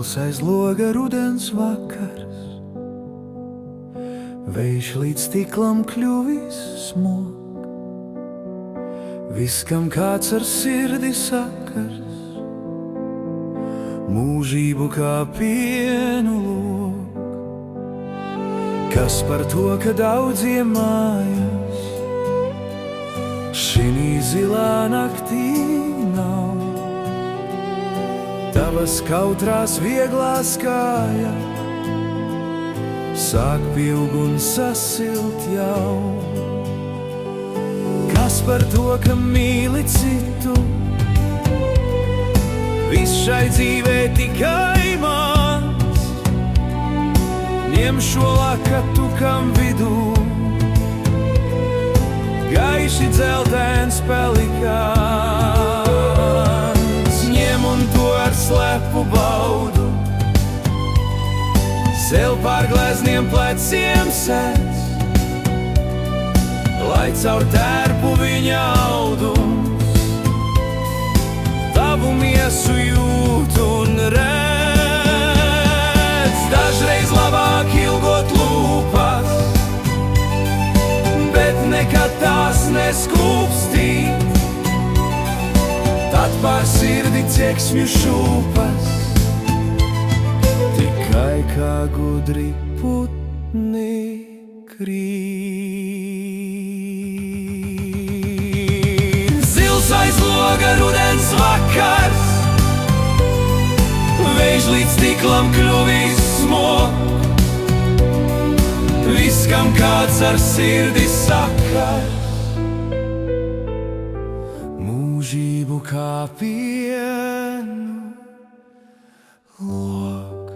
Zils aiz loga rudens vakars, vējš līdz stiklam kļuvis smog. Viss, kam kāds ar sirdi sakars, mūžību kā pienu lok. Kas par to, ka daudziem mājas šinī zilā naktī nav? Tavas kautrās vieglās kājas sāk pieaug un sasilt jau. Kas par to, ka mīli citu, viss šai dzīvē tikai mans. Ņem šo lakatu, kam vidū gaiši dzeltens pelikāns. Ņem un to ar slepu baudu, sev pār glezniem pleciem sēdz, lai caur tērpu viņa audums tavu miesu jūt un redz. Dažreiz labāk ilgot lūpas, bet nekad tās neskūpstīt. Tad pār sirdi cieksmju šūpas, tikai kā gudri putni krīt. Zils aiz loga rudens vakars, vējš līdz stiklam kļuvis smog. Viss, kam kāds ar sirdi sakars, mūžību kā pienu lok.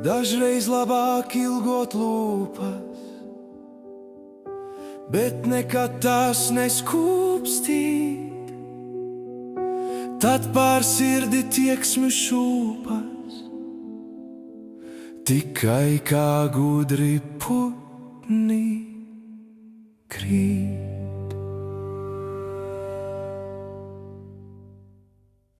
Dažreiz labāk ilgot lūpas, bet nekad tās neskūpstīt. Tad pār sirdi tieksmi šūpas, tikai kā gudri putni krīt.